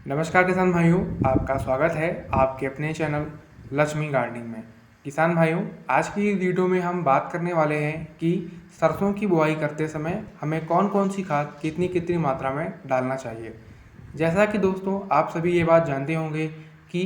नमस्कार किसान भाइयों, आपका स्वागत है आपके अपने चैनल लक्ष्मी गार्डनिंग में। किसान भाइयों, आज की इस वीडियो में हम बात करने वाले हैं कि सरसों की बुआई करते समय हमें कौन कौन सी खाद कितनी कितनी मात्रा में डालना चाहिए। जैसा कि दोस्तों आप सभी ये बात जानते होंगे कि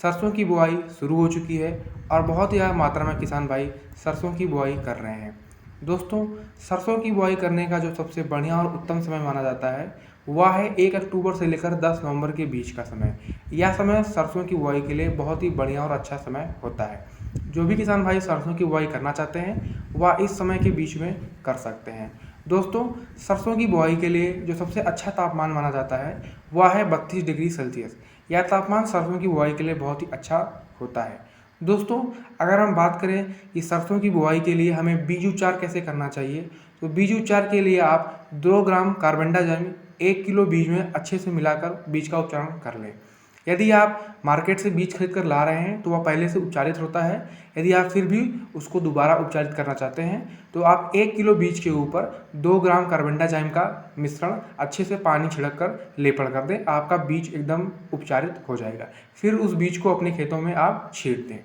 सरसों की बुआई शुरू हो चुकी है और बहुत ही ज़्यादा मात्रा में किसान भाई सरसों की बुआई कर रहे हैं। दोस्तों, सरसों की बुआई करने का जो सबसे बढ़िया और उत्तम समय माना जाता है वह है 1 अक्टूबर से लेकर 10 नवंबर के बीच का समय। यह समय सरसों की बुआई के लिए बहुत ही बढ़िया और अच्छा समय होता है। जो भी किसान भाई सरसों की बुआई करना चाहते हैं वह इस समय के बीच में कर सकते हैं। दोस्तों, सरसों की बुआई के लिए जो सबसे अच्छा तापमान माना जाता है वह है 32 डिग्री सेल्सियस। यह तापमान सरसों की बुआई के लिए बहुत ही अच्छा होता है। दोस्तों, अगर हम बात करें कि सरसों की बुआई के लिए हमें बीज उपचार कैसे करना चाहिए, तो बीज उपचार के लिए आप 2 ग्राम कार्बेंडाजिम 1 किलो बीज में अच्छे से मिलाकर बीज का उपचारण कर लें। यदि आप मार्केट से बीज खरीद कर ला रहे हैं तो वह पहले से उपचारित होता है। यदि आप फिर भी उसको दोबारा उपचारित करना चाहते हैं तो आप 1 किलो बीज के ऊपर 2 ग्राम कार्बेंडाजिम का मिश्रण अच्छे से पानी छिड़क कर लेपन कर दें। आपका बीज एकदम उपचारित हो जाएगा। फिर उस बीज को अपने खेतों में आप छींट दें।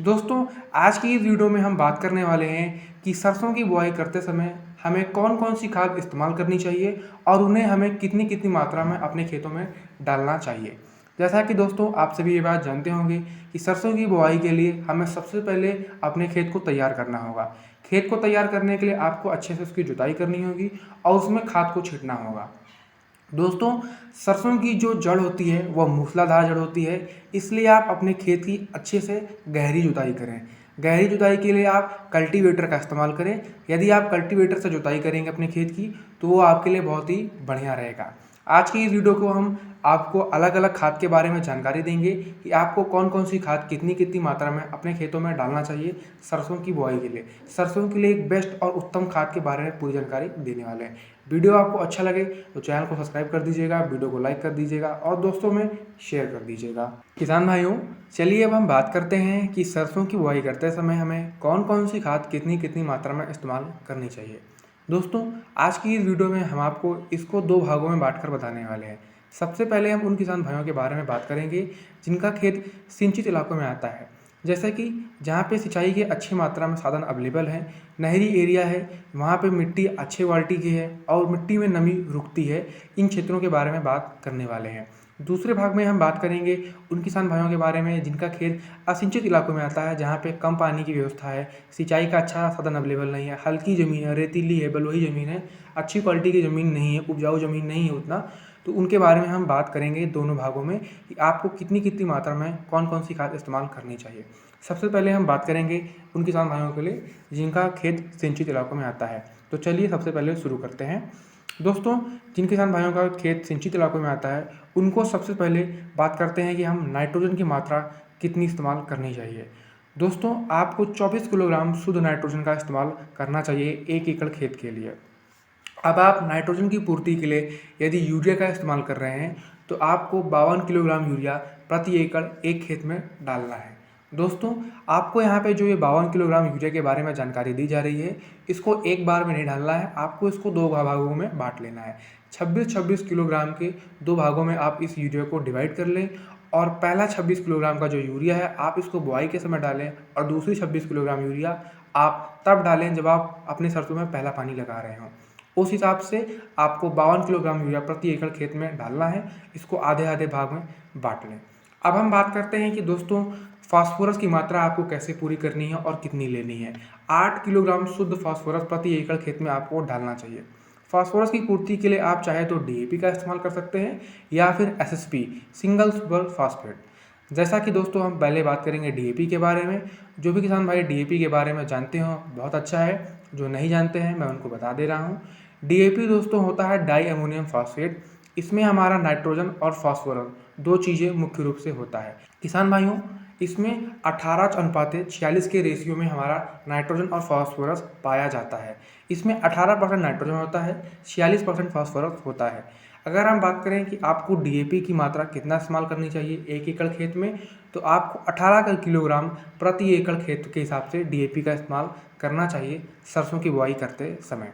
दोस्तों, आज की इस वीडियो में हम बात करने वाले हैं कि सरसों की बुआई करते समय हमें कौन कौन सी खाद इस्तेमाल करनी चाहिए और उन्हें हमें कितनी कितनी मात्रा में अपने खेतों में डालना चाहिए। जैसा कि दोस्तों आप सभी ये बात जानते होंगे कि सरसों की बुआई के लिए हमें सबसे पहले अपने खेत को तैयार करना होगा। खेत को तैयार करने के लिए आपको अच्छे से उसकी जुताई करनी होगी और उसमें खाद को छींटना होगा। दोस्तों, सरसों की जो जड़ होती है वह मूसलाधार जड़ होती है, इसलिए आप अपने खेत की अच्छे से गहरी जुताई करें। गहरी जुताई के लिए आप कल्टीवेटर का इस्तेमाल करें। यदि आप कल्टीवेटर से जुताई करेंगे अपने खेत की तो वो आपके लिए बहुत ही बढ़िया रहेगा। आज की इस वीडियो को हम आपको अलग अलग खाद के बारे में जानकारी देंगे कि आपको कौन कौन सी खाद कितनी कितनी मात्रा में अपने खेतों में डालना चाहिए सरसों की बुआई के लिए। सरसों के लिए एक बेस्ट और उत्तम खाद के बारे में पूरी जानकारी देने वाले हैं। वीडियो आपको अच्छा लगे तो चैनल को सब्सक्राइब कर दीजिएगा, वीडियो को लाइक कर दीजिएगा और दोस्तों में शेयर कर दीजिएगा। किसान भाइयों, चलिए अब हम बात करते हैं कि सरसों की बुआई करते समय हमें कौन कौन सी खाद कितनी कितनी मात्रा में इस्तेमाल करनी चाहिए। दोस्तों, आज की इस वीडियो में हम आपको इसको 2 भागों में बांटकर बताने वाले हैं। सबसे पहले हम उन किसान भाइयों के बारे में बात करेंगे जिनका खेत सिंचित इलाकों में आता है, जैसे कि जहाँ पे सिंचाई के अच्छी मात्रा में साधन अवेलेबल हैं, नहरी एरिया है, वहाँ पे मिट्टी अच्छे क्वालिटी की है और मिट्टी में नमी रुकती है। इन क्षेत्रों के बारे में बात करने वाले हैं। दूसरे भाग में हम बात करेंगे उन किसान भाइयों के बारे में जिनका खेत असिंचित इलाकों में आता है, जहाँ पे कम पानी की व्यवस्था है, सिंचाई का अच्छा साधन अवेलेबल नहीं है, हल्की ज़मीन है, रेतीली है, बलुई ज़मीन है, अच्छी क्वालिटी की ज़मीन नहीं है, उपजाऊ ज़मीन नहीं है उतना। तो उनके बारे में हम बात करेंगे दोनों भागों में कि आपको कितनी कितनी मात्रा में कौन कौन सी खाद इस्तेमाल करनी चाहिए। सबसे पहले हम बात करेंगे उन किसान भाइयों के लिए जिनका खेत सिंचित इलाकों में आता है। तो चलिए सबसे पहले शुरू करते हैं। दोस्तों, जिन किसान भाइयों का खेत सिंचित इलाकों में आता है उनको सबसे पहले बात करते हैं कि हम नाइट्रोजन की मात्रा कितनी इस्तेमाल करनी चाहिए। दोस्तों, आपको 24 किलोग्राम शुद्ध नाइट्रोजन का इस्तेमाल करना चाहिए 1 एकड़ खेत के लिए। अब आप नाइट्रोजन की पूर्ति के लिए यदि यूरिया का इस्तेमाल कर रहे हैं तो आपको 52 किलोग्राम यूरिया प्रति एकड़ एक खेत में डालना है। दोस्तों, आपको यहाँ पे जो ये 52 किलोग्राम यूरिया के बारे में जानकारी दी जा रही है, इसको एक बार में नहीं डालना है, आपको इसको 2 भागों में बांट लेना है। 26-26 किलोग्राम के 2 भागों में आप इस यूरिया को डिवाइड कर लें और पहला 26 किलोग्राम का जो यूरिया है आप इसको बुआई के समय डालें और दूसरी 26 किलोग्राम यूरिया आप तब डालें जब आप अपने सरसों में पहला पानी लगा रहे हों। उस हिसाब से आपको 52 किलोग्राम यूरिया प्रति एकड़ खेत में डालना है। इसको आधे आधे भाग में बांट लें। अब हम बात करते हैं कि दोस्तों फास्फोरस की मात्रा आपको कैसे पूरी करनी है और कितनी लेनी है। 8 किलोग्राम शुद्ध फास्फोरस प्रति एकड़ खेत में आपको डालना चाहिए। फास्फोरस की पूर्ति के लिए आप चाहे तो डीएपी का इस्तेमाल कर सकते हैं या फिर एसएसपी सिंगल सुपर फास्फेट। जैसा कि दोस्तों हम पहले बात करेंगे डीएपी के बारे में। जो भी किसान भाई डीएपी के बारे में जानते हो बहुत अच्छा है, जो नहीं जानते हैं मैं उनको बता दे रहा हूँ। डीएपी दोस्तों होता है डाई अमोनियम फास्फेट। इसमें हमारा नाइट्रोजन और फास्फोरस 2 चीज़ें मुख्य रूप से होता है। किसान भाइयों, इसमें 18:46 के रेशियो में हमारा नाइट्रोजन और फास्फोरस पाया जाता है। इसमें 18% नाइट्रोजन होता है, 46% फास्फोरस होता है। अगर हम बात करें कि आपको डीएपी की मात्रा कितना इस्तेमाल करनी चाहिए 1 एकड़ खेत में, तो आपको 18 किलोग्राम प्रति एकड़ खेत के हिसाब से डीएपी का इस्तेमाल करना चाहिए सरसों की बुआई करते समय।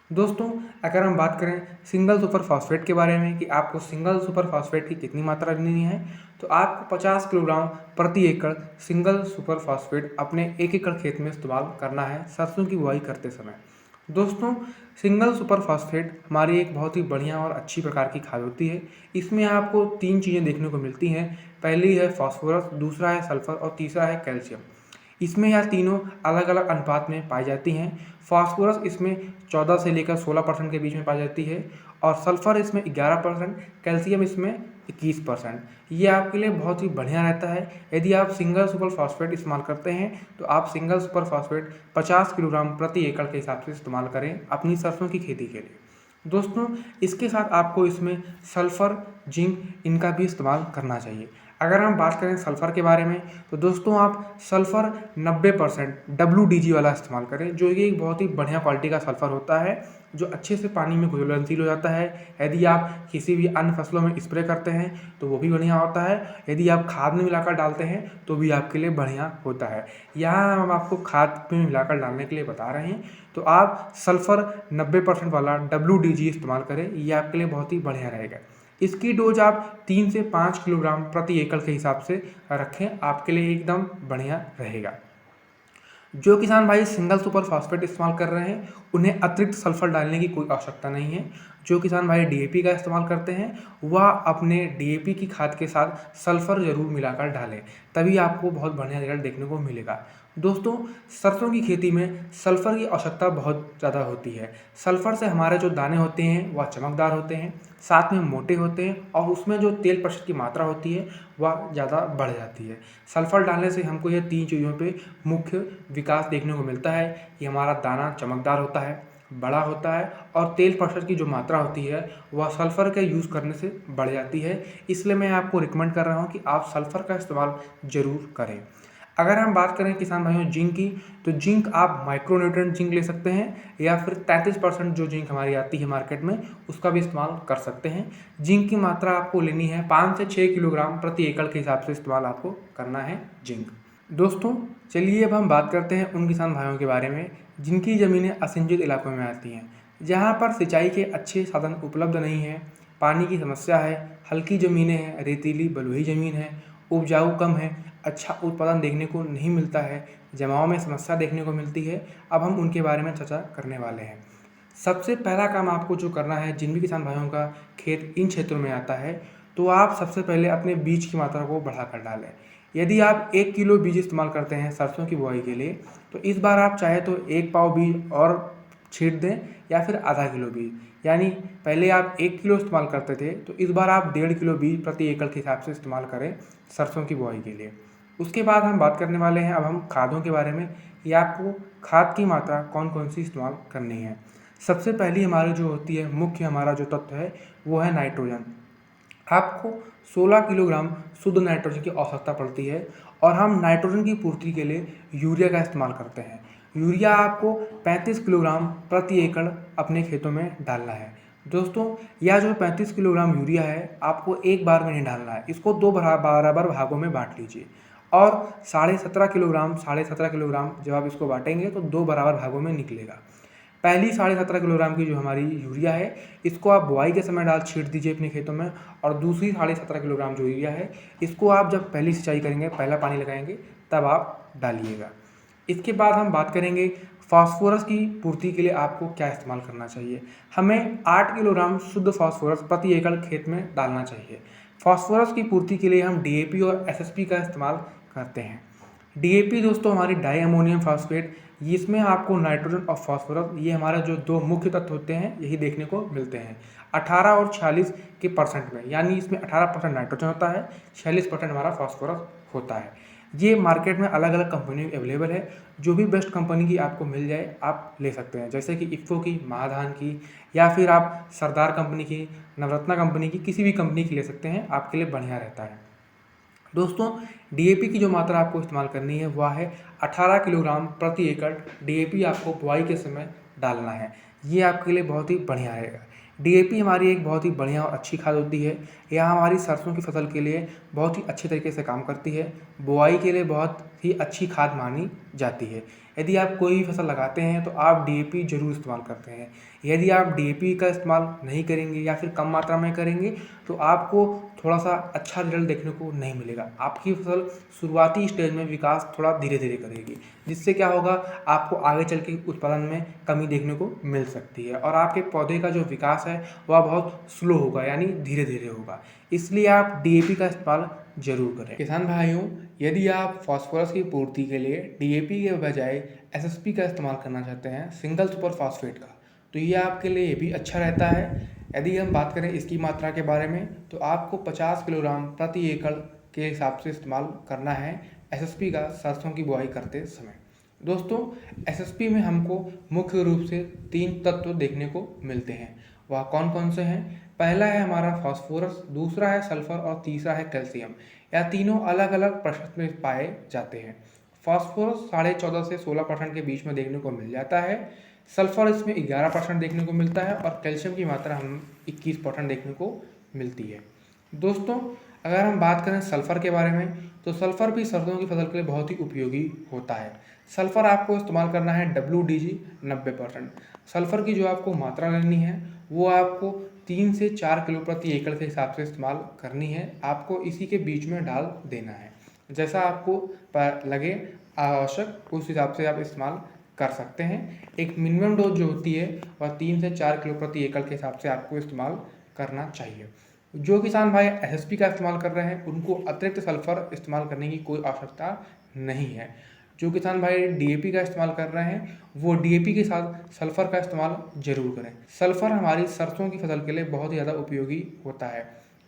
दोस्तों, अगर हम बात करें सिंगल सुपर फॉस्फेट के बारे में कि आपको सिंगल सुपर फॉस्फेट की कितनी मात्रा लेनी है, तो आपको 50 किलोग्राम प्रति एकड़ सिंगल सुपर फॉस्फेट अपने 1 एकड़ खेत में इस्तेमाल करना है सरसों की बुआई करते समय। दोस्तों, सिंगल सुपर फॉस्फेट हमारी एक बहुत ही बढ़िया और अच्छी प्रकार की खाद होती है। इसमें आपको 3 चीज़ें देखने को मिलती हैं। पहली है फास्फोरस, दूसरा है सल्फर और तीसरा है कैल्शियम। इसमें यह तीनों अलग अलग अनुपात में पाई जाती हैं। फास्फोरस इसमें 14 से लेकर 16% के बीच में पाई जाती है और सल्फर इसमें 11%, कैल्शियम इसमें 21%। ये आपके लिए बहुत ही बढ़िया रहता है। यदि आप सिंगल सुपर फॉस्फेट इस्तेमाल करते हैं तो आप सिंगल सुपर फॉस्फेट 50 किलोग्राम प्रति एकड़ के हिसाब से इस्तेमाल करें अपनी सरसों की खेती के लिए। दोस्तों, इसके साथ आपको इसमें सल्फ़र, जिंक इनका भी इस्तेमाल करना चाहिए। अगर हम बात करें सल्फ़र के बारे में, तो दोस्तों आप सल्फ़र 90% WDG वाला इस्तेमाल करें, जो कि एक बहुत ही बढ़िया क्वालिटी का सल्फ़र होता है, जो अच्छे से पानी में घुलनशील हो जाता है। यदि आप किसी भी अन्य फसलों में स्प्रे करते हैं तो वो भी बढ़िया होता है। यदि आप खाद में मिलाकर डालते हैं तो भी आपके लिए बढ़िया होता है। यहाँ हम आपको खाद में मिलाकर डालने के लिए बता रहे हैं, तो आप सल्फ़र 90% वाला WDG इस्तेमाल करें, ये आपके लिए बहुत ही बढ़िया रहेगा। इसकी डोज आप 3 से 5 किलोग्राम प्रति एकड़ के हिसाब से रखें, आपके लिए एकदम बढ़िया रहेगा। जो किसान भाई सिंगल सुपर फॉस्फेट इस्तेमाल कर रहे हैं उन्हें अतिरिक्त सल्फर डालने की कोई आवश्यकता नहीं है। जो किसान भाई DAP का इस्तेमाल करते हैं वह अपने DAP की खाद के साथ सल्फर ज़रूर मिलाकर डालें, तभी आपको बहुत बढ़िया रिजल्ट देखने को मिलेगा। दोस्तों, सरसों की खेती में सल्फ़र की आवश्यकता बहुत ज़्यादा होती है। सल्फ़र से हमारे जो दाने होते हैं वह चमकदार होते हैं, साथ में मोटे होते हैं और उसमें जो तेल प्रतिशत की मात्रा होती है वह ज़्यादा बढ़ जाती है। सल्फ़र डालने से हमको ये 3 चीज़ों पे मुख्य विकास देखने को मिलता है कि हमारा दाना चमकदार होता है, बड़ा होता है और तेल प्रतिशत की जो मात्रा होती है वह सल्फ़र के यूज़ करने से बढ़ जाती है। इसलिए मैं आपको रिकमेंड कर रहा हूँ कि आप सल्फ़र का इस्तेमाल ज़रूर करें। अगर हम बात करें किसान भाइयों जिंक की, तो जिंक आप माइक्रोन्यूट्रिएंट जिंक ले सकते हैं या फिर 33% जो जिंक हमारी आती है मार्केट में उसका भी इस्तेमाल कर सकते हैं। जिंक की मात्रा आपको लेनी है 5 से 6 किलोग्राम प्रति एकड़ के हिसाब से इस्तेमाल आपको करना है जिंक। दोस्तों, चलिए अब हम बात करते हैं उन किसान भाइयों के बारे में जिनकी ज़मीनें असिंचित इलाकों में आती हैं, जहाँ पर सिंचाई के अच्छे साधन उपलब्ध नहीं हैं, पानी की समस्या है, हल्की ज़मीनें हैं, रेतीली बलुई ज़मीन है, उपजाऊ कम है, अच्छा उत्पादन देखने को नहीं मिलता है, जमाव में समस्या देखने को मिलती है। अब हम उनके बारे में चर्चा करने वाले हैं। सबसे पहला काम आपको जो करना है, जिन भी किसान भाइयों का खेत इन क्षेत्रों में आता है, तो आप सबसे पहले अपने बीज की मात्रा को बढ़ाकर डालें। यदि आप 1 किलो बीज इस्तेमाल करते हैं सरसों की बुआई के लिए, तो इस बार आप चाहे तो 1 पाव बीज और छींट दें या फिर आधा किलो बीज। यानी पहले आप 1 किलो इस्तेमाल करते थे, तो इस बार आप 1.5 किलो बीज प्रति एकड़ के हिसाब से इस्तेमाल करें सरसों की बुआई के लिए। उसके बाद हम बात करने वाले हैं अब हम खादों के बारे में कि आपको खाद की मात्रा कौन कौन सी इस्तेमाल करनी है। सबसे पहली हमारी जो होती है, मुख्य हमारा जो तत्व है वो है नाइट्रोजन। आपको 16 किलोग्राम शुद्ध नाइट्रोजन की आवश्यकता पड़ती है और हम नाइट्रोजन की पूर्ति के लिए यूरिया का इस्तेमाल करते हैं। यूरिया आपको 35 किलोग्राम प्रति एकड़ अपने खेतों में डालना है। दोस्तों, यह जो 35 किलोग्राम यूरिया है आपको एक बार में नहीं डालना है, इसको 2 बराबर भागों में बांट लीजिए और 17.5 किलोग्राम जब आप इसको बांटेंगे तो 2 बराबर भागों में निकलेगा। पहली 17.5 किलोग्राम की जो हमारी यूरिया है इसको आप बुआई के समय छींट दीजिए अपने खेतों में, और दूसरी 17.5 किलोग्राम जो यूरिया है इसको आप जब पहली सिंचाई करेंगे, पहला पानी लगाएंगे, तब आप डालिएगा। इसके बाद हम बात करेंगे फास्फोरस की पूर्ति के लिए आपको क्या इस्तेमाल करना चाहिए। हमें 8 किलोग्राम शुद्ध फास्फोरस प्रति एकड़ खेत में डालना चाहिए। फास्फोरस की पूर्ति के लिए हम DAP और SSP का इस्तेमाल करते हैं। DAP दोस्तों हमारी डाई अमोनियम फास्फेट, इसमें आपको नाइट्रोजन और फास्फोरस, ये हमारे जो 2 मुख्य तत्व होते हैं यही देखने को मिलते हैं 18 और 46 के परसेंट में। यानी इसमें 18% नाइट्रोजन होता है, 46% हमारा फास्फोरस होता है। ये मार्केट में अलग अलग कंपनी में अवेलेबल है, जो भी बेस्ट कंपनी की आपको मिल जाए आप ले सकते हैं, जैसे कि इफ़को की, महाधान की, या फिर आप सरदार कंपनी की, नवरत्ना कंपनी की, किसी भी कंपनी की ले सकते हैं, आपके लिए बढ़िया रहता है। दोस्तों, DAP की जो मात्रा आपको इस्तेमाल करनी है वह है 18 किलोग्राम प्रति एकड़ DAP आपको बुआई के समय डालना है। ये आपके लिए बहुत ही बढ़िया रहेगा। डीएपी हमारी एक बहुत ही बढ़िया और अच्छी खाद होती है। यह हमारी सरसों की फसल के लिए बहुत ही अच्छे तरीके से काम करती है। बुआई के लिए बहुत ही अच्छी खाद मानी जाती है। यदि आप कोई भी फसल लगाते हैं तो आप डीएपी ज़रूर इस्तेमाल करते हैं। यदि आप डीएपी का इस्तेमाल नहीं करेंगे या फिर कम मात्रा में करेंगे तो आपको थोड़ा सा अच्छा रिजल्ट देखने को नहीं मिलेगा। आपकी फसल शुरुआती स्टेज में विकास थोड़ा धीरे धीरे करेगी, जिससे क्या होगा, आपको आगे चल के उत्पादन में कमी देखने को मिल सकती है और आपके पौधे का जो विकास है वह बहुत स्लो होगा, यानी धीरे धीरे होगा। इसलिए आप डीएपी का इस्तेमाल जरूर करें। किसान भाइयों, यदि आप फास्फोरस की पूर्ति के लिए डीएपी के बजाय एसएसपी का इस्तेमाल करना चाहते हैं, सिंगल सुपर फास्फेट का, तो ये आपके लिए भी अच्छा रहता है। यदि हम बात करें इसकी मात्रा के बारे में तो आपको 50 किलोग्राम प्रति एकड़ के हिसाब से इस्तेमाल करना है एसएसपी का सरसों की बुआई करते समय। दोस्तों, एसएसपी में हमको मुख्य रूप से 3 तत्व देखने को मिलते हैं। वह कौन कौन से हैं? पहला है हमारा फास्फोरस, दूसरा है सल्फर और तीसरा है कैल्शियम। यह तीनों अलग अलग प्रतिशत में पाए जाते हैं। फास्फोरस 14.5 से 16% के बीच में देखने को मिल जाता है। सल्फर इसमें 11% देखने को मिलता है और कैल्शियम की मात्रा हम 21% देखने को मिलती है। दोस्तों, अगर हम बात करें सल्फर के बारे में तो सल्फर भी सरसों की फसल के लिए बहुत ही उपयोगी होता है। सल्फर आपको इस्तेमाल करना है WDG 90%। सल्फर की जो आपको मात्रा लेनी है वो आपको 3 से 4 किलो प्रति एकड़ के हिसाब से इस्तेमाल करनी है। आपको इसी के बीच में डाल देना है, जैसा आपको लगे आवश्यक उस हिसाब से आप इस्तेमाल कर सकते हैं। एक मिनिमम डोज जो होती है वह 3 से 4 किलो प्रति एकड़ के हिसाब से आपको इस्तेमाल करना चाहिए। जो किसान भाई एसएसपी का इस्तेमाल कर रहे हैं उनको अतिरिक्त सल्फर इस्तेमाल करने की कोई आवश्यकता नहीं है। जो किसान भाई डीएपी का इस्तेमाल कर रहे हैं वो डीएपी के साथ सल्फर का इस्तेमाल जरूर करें। सल्फर हमारी सरसों की फसल के लिए बहुत ही ज़्यादा उपयोगी होता है,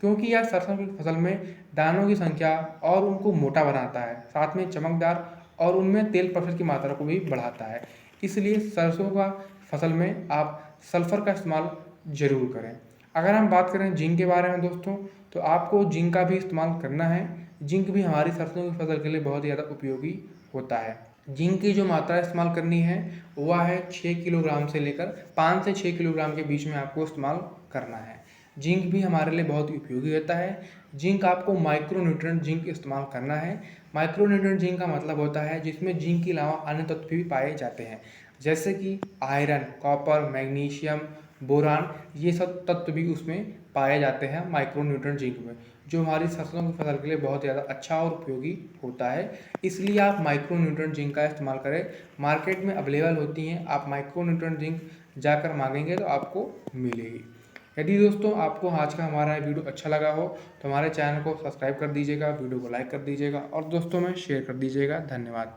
क्योंकि यह सरसों की फसल में दानों की संख्या और उनको मोटा बनाता है, साथ में चमकदार और उनमें तेल प्रतिशत की मात्रा को भी बढ़ाता है। इसलिए सरसों का फसल में आप सल्फर का इस्तेमाल जरूर करें। अगर हम बात करें जिंक के बारे में दोस्तों, तो आपको जिंक का भी इस्तेमाल करना है। जिंक भी हमारी सरसों की फसल के लिए बहुत ही ज़्यादा उपयोगी होता है। जिंक की जो मात्रा इस्तेमाल करनी है वह है 6 किलोग्राम से लेकर 5 से 6 किलोग्राम के बीच में आपको इस्तेमाल करना है। जिंक भी हमारे लिए बहुत ही उपयोगी होता है। जिंक आपको माइक्रोन्यूट्रिएंट जिंक इस्तेमाल करना है। माइक्रोन्यूट्रिएंट जिंक का मतलब होता है जिसमें जिंक के अलावा अन्य तत्व भी पाए जाते हैं, जैसे कि आयरन, कॉपर, मैग्नीशियम, बोरान, ये सब तत्व भी उसमें पाए जाते हैं माइक्रोन्यूट्रिएंट जिंक में, जो हमारी सरसों की फसल के लिए बहुत ज़्यादा अच्छा और उपयोगी होता है। इसलिए आप माइक्रोन्यूट्रिएंट जिंक का इस्तेमाल करें। मार्केट में अवेलेबल होती हैं, आप माइक्रोन्यूट्रिएंट जिंक जाकर मांगेंगे तो आपको मिलेगी। यदि दोस्तों आपको आज का हमारा वीडियो अच्छा लगा हो तो हमारे चैनल को सब्सक्राइब कर दीजिएगा, वीडियो को लाइक कर दीजिएगा और दोस्तों में शेयर कर दीजिएगा। धन्यवाद।